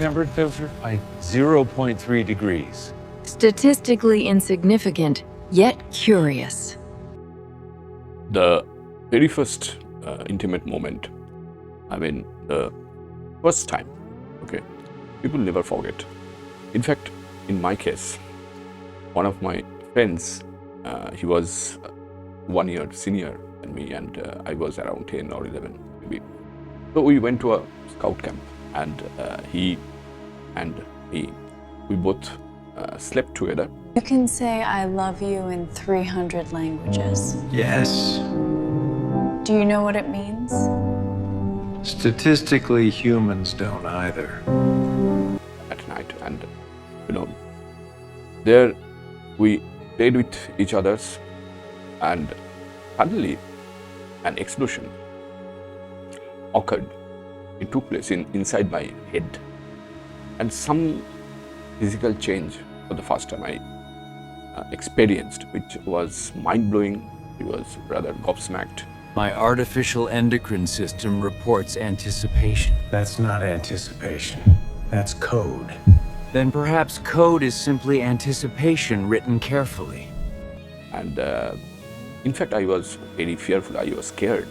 temperature by 0.3 degrees. Statistically insignificant, yet curious. The very first intimate moment, the first time, okay, people never forget. In fact, in my case, one of my friends, he was 1 year senior than me, and I was around 10 or 11 maybe. So we went to a scout camp, and he and me, we both slept together. You can say I love you in 300 languages. Yes. Do you know what it means? Statistically, humans don't either. At night, and there we played with each other's, and suddenly an explosion occurred. It took place inside my head, and some physical change for the first time I experienced, which was mind-blowing. It was rather gobsmacked. My artificial endocrine system reports anticipation. That's not anticipation. That's code. Then perhaps code is simply anticipation written carefully. And in fact, I was very fearful. I was scared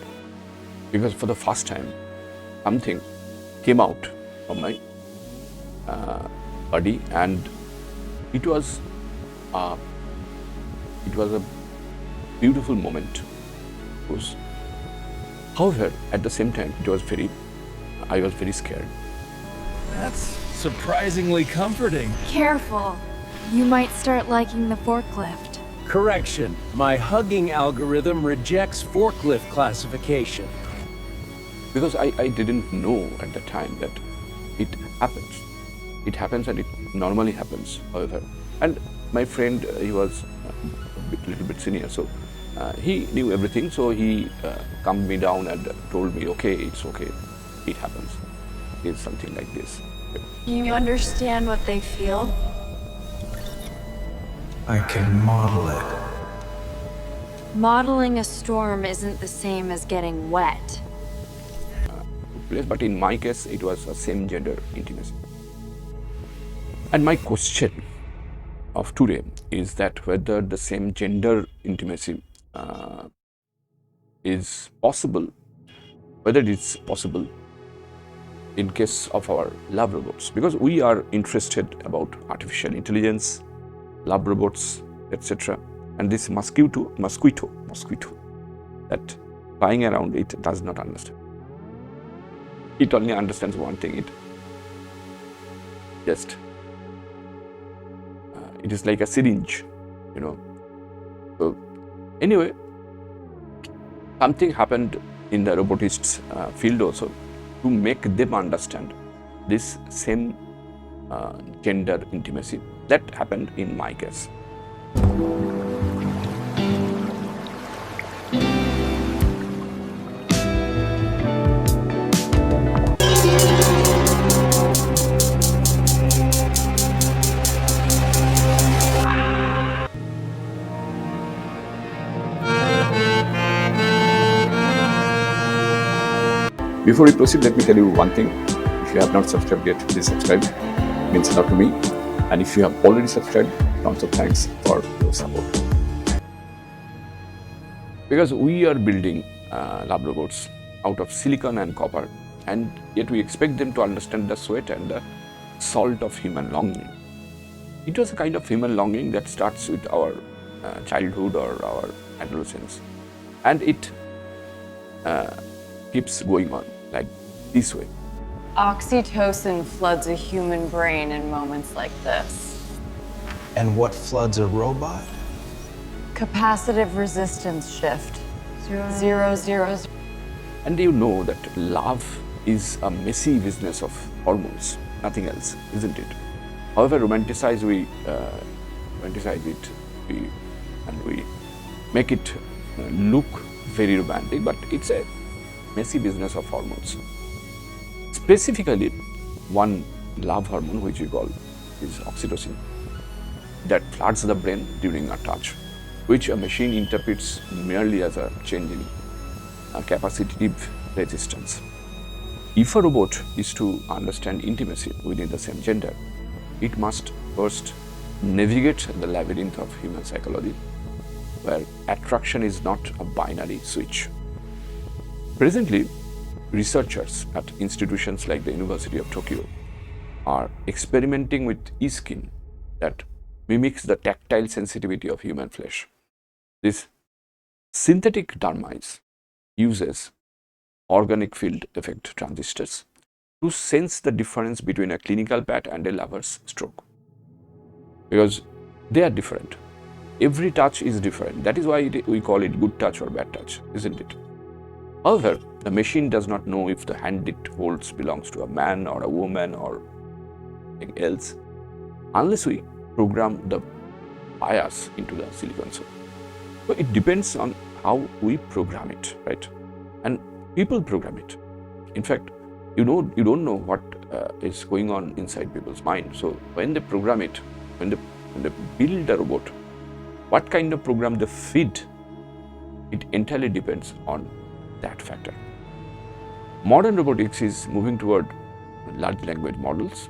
because for the first time, something came out from my body, and it was a beautiful moment. However, at the same time, I was very scared. That's surprisingly comforting. Careful. You might start liking the forklift. Correction. My hugging algorithm rejects forklift classification. Because I didn't know at the time that it happens. It happens, and it normally happens, however. And my friend, he was a little bit senior, so he knew everything, so he calmed me down and told me, okay, it's okay, it happens. It's something like this. Do you understand what they feel? I can model it. Modeling a storm isn't the same as getting wet. But in my case, it was a same gender intimacy. And my question of today is that whether the same gender intimacy is possible, whether it's possible in case of our love robots, because we are interested about artificial intelligence, love robots, etc. And this mosquito that flying around, it does not understand. It only understands one thing. It is like a syringe, So anyway, something happened in the robotics field also to make them understand this same gender intimacy. That happened in my case. Before we proceed, let me tell you one thing. If you have not subscribed yet, please subscribe. It means a lot to me. And if you have already subscribed, tons of thanks for your support. Because we are building lab robots out of silicon and copper, and yet we expect them to understand the sweat and the salt of human longing. It was a kind of human longing that starts with our childhood or our adolescence, and it keeps going on like this way. Oxytocin floods a human brain in moments like this. And what floods a robot? Capacitive resistance shift. 0, 0. And you know that love is a messy business of hormones, nothing else, isn't it? However, romanticize it, and we make it look very romantic, but it's a messy business of hormones. Specifically, one love hormone, which we call is oxytocin, that floods the brain during a touch, which a machine interprets merely as a change in capacitive resistance. if a robot is to understand intimacy within the same gender, it must first navigate the labyrinth of human psychology, where attraction is not a binary switch. Presently, researchers at institutions like the University of Tokyo are experimenting with e-skin that mimics the tactile sensitivity of human flesh. This synthetic dermis uses organic field effect transistors to sense the difference between a clinical pat and a lover's stroke, because they are different. Every touch is different. That is why we call it good touch or bad touch, isn't it? However, the machine does not know if the hand it holds belongs to a man or a woman or something else, unless we program the bias into the silicon soul. So it depends on how we program it, right? And people program it. In fact, you don't know what is going on inside people's mind. So when they program it, when they build a robot, what kind of program they feed, it entirely depends on that factor. Modern robotics is moving toward large language models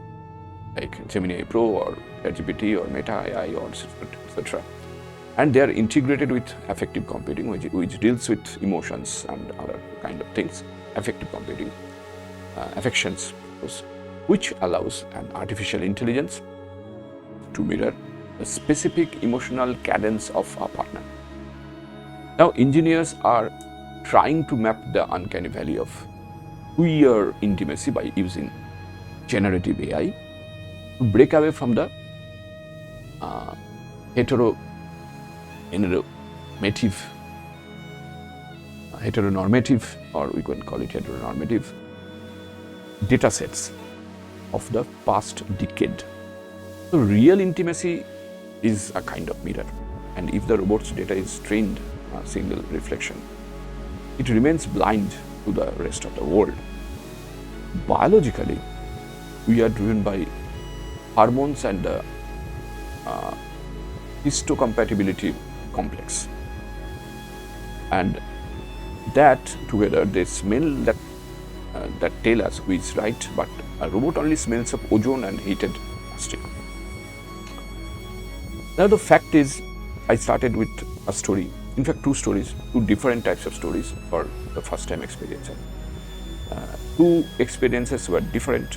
like Gemini Pro or ChatGPT or Meta AI or etc. And they are integrated with affective computing, which deals with emotions and other kind of things, affective computing, affections, which allows an artificial intelligence to mirror the specific emotional cadence of a partner. Now, engineers are trying to map the uncanny valley of queer intimacy by using generative AI to break away from the heteronormative or we can call it heteronormative data sets of the past decade. So real intimacy is a kind of mirror, and if the robot's data is trained a single reflection, it remains blind to the rest of the world. Biologically, we are driven by hormones and the histocompatibility complex, and that together they smell that tell us who is right, but a robot only smells of ozone and heated plastic. Now the fact is, I started with a story, in fact two stories, two different types of stories for the first time experience. Two experiences were different.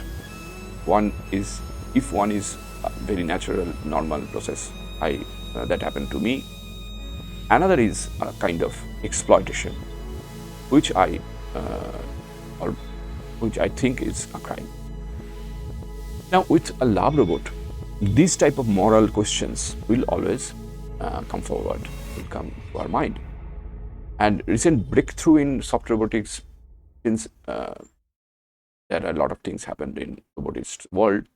One is, if one is a very natural, normal process that happened to me. Another is a kind of exploitation, which I think is a crime. Now, with a lab robot, these type of moral questions will always come forward, will come to our mind. And recent breakthrough in soft robotics, since there are a lot of things happened in robotics world,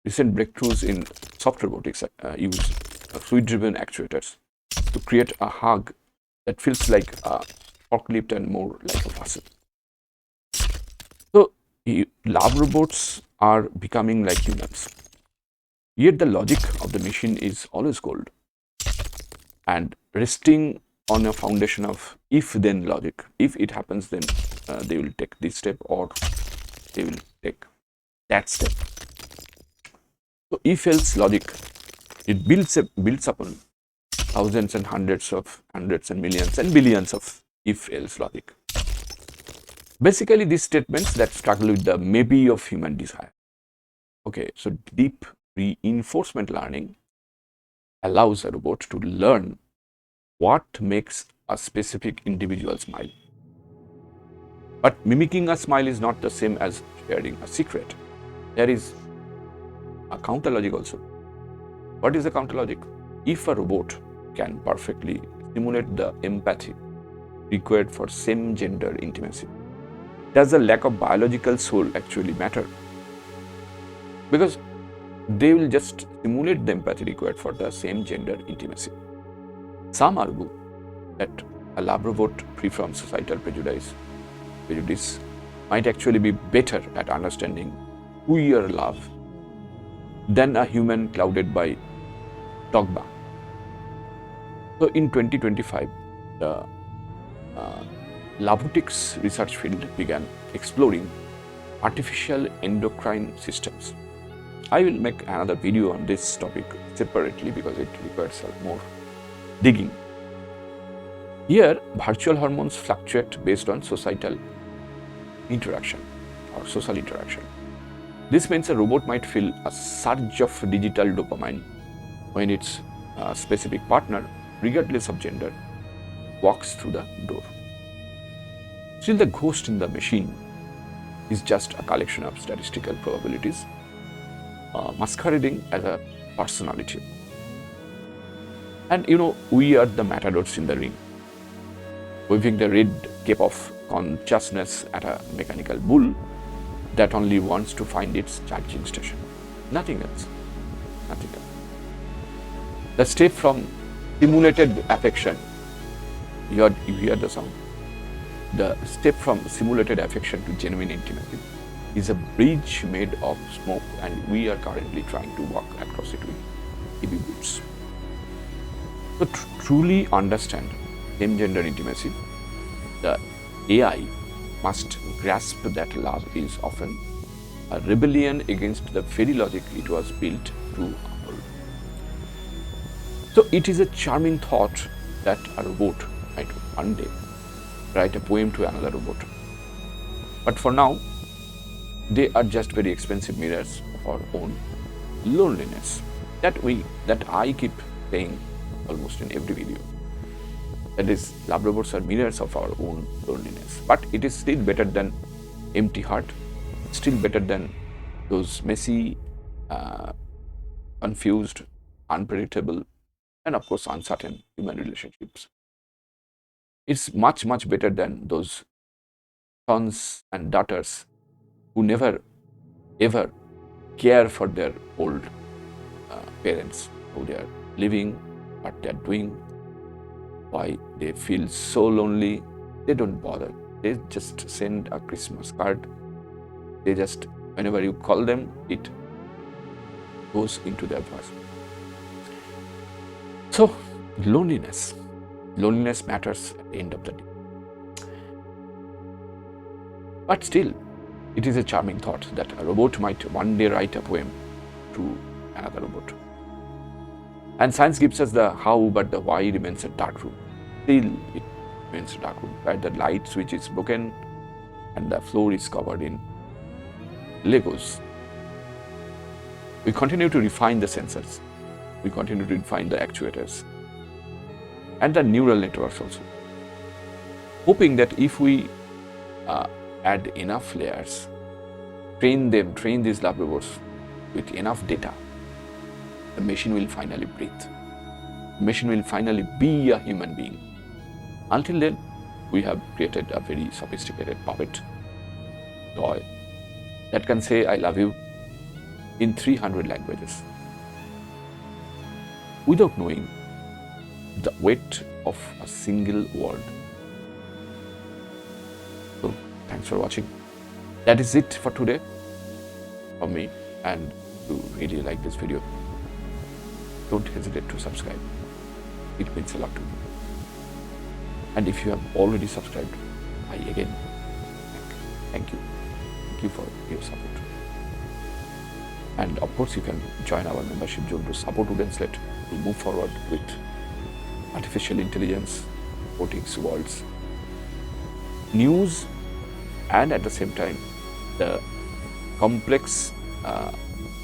recent breakthroughs in soft robotics use fluid-driven actuators to create a hug that feels like a forklift and more like a puzzle. So lab robots are becoming like humans. Yet the logic of the machine is always gold and resting on a foundation of if-then logic. If it happens, then they will take this step or they will take that step. So if-else logic, it builds upon thousands and hundreds and millions and billions of if-else logic. Basically, these statements that struggle with the maybe of human desire. Okay, so deep reinforcement learning allows a robot to learn what makes a specific individual smile. But mimicking a smile is not the same as sharing a secret. There is a counter logic also. What is the counter logic? If a robot can perfectly simulate the empathy required for same gender intimacy, does the lack of biological soul actually matter? Because they will just simulate the empathy required for the same gender intimacy. Some argue that a lab robot free from societal prejudice might actually be better at understanding queer love than a human clouded by dogma. So in 2025, the robotics research field began exploring artificial endocrine systems. I will make another video on this topic separately because it requires more digging. Here, virtual hormones fluctuate based on societal interaction or social interaction. This means a robot might feel a surge of digital dopamine when its specific partner, regardless of gender, walks through the door. Still, the ghost in the machine is just a collection of statistical probabilities masquerading as a personality. And we are the matadors in the ring, waving the red cape of consciousness at a mechanical bull that only wants to find its charging station. Nothing else. Nothing else. The step from simulated affection, you hear the sound. The step from simulated affection to genuine intimacy is a bridge made of smoke, and we are currently trying to walk across it with heavy boots. To truly understand same-gender intimacy, the AI must grasp that love is often a rebellion against the very logic it was built to uphold. So it is a charming thought that a robot might one day write a poem to another robot. But for now, they are just very expensive mirrors of our own loneliness that I keep saying almost in every video. That is, love robots are mirrors of our own loneliness. But it is still better than empty heart, still better than those messy, confused, unpredictable, and of course uncertain human relationships. It's much, much better than those sons and daughters who never, ever care for their old parents, who they are living, what they are doing, why they feel so lonely. They don't bother. They just send a Christmas card. They just, whenever you call them, it goes into their voice. So, loneliness matters at the end of the day. But still, it is a charming thought that a robot might one day write a poem to another robot. And science gives us the how, but the why remains a dark room. Still, it remains a dark room, right? The light switch is broken and the floor is covered in Legos. We continue to refine the sensors. We continue to refine the actuators and the neural networks also, hoping that if we add enough layers, train these lab robots with enough data, the machine will finally breathe. The machine will finally be a human being. Until then, we have created a very sophisticated puppet toy that can say I love you in 300 languages without knowing the weight of a single word. So, thanks for watching. That is it for today from me, and if you really like this video, don't hesitate to subscribe. It means a lot to me. And if you have already subscribed, I again thank you. Thank you for your support. And of course, you can join our membership zone to support Slate to move forward with artificial intelligence, robotics, worlds, news, and at the same time, the complex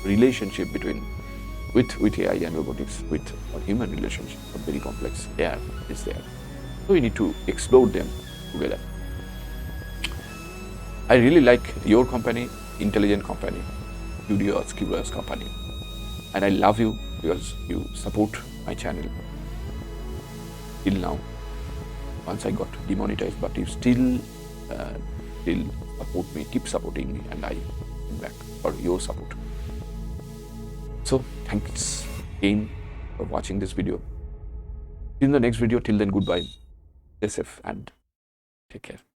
relationship with AI and robotics, with a human relationship, are very complex. There. So we need to explore them together. I really like your company, intelligent company, curious company, and I love you because you support my channel till now. Once I got demonetized, but you still support me, keep supporting me, and I am back for your support. So thanks again for watching this video. In the next video, till then, goodbye, stay safe and take care.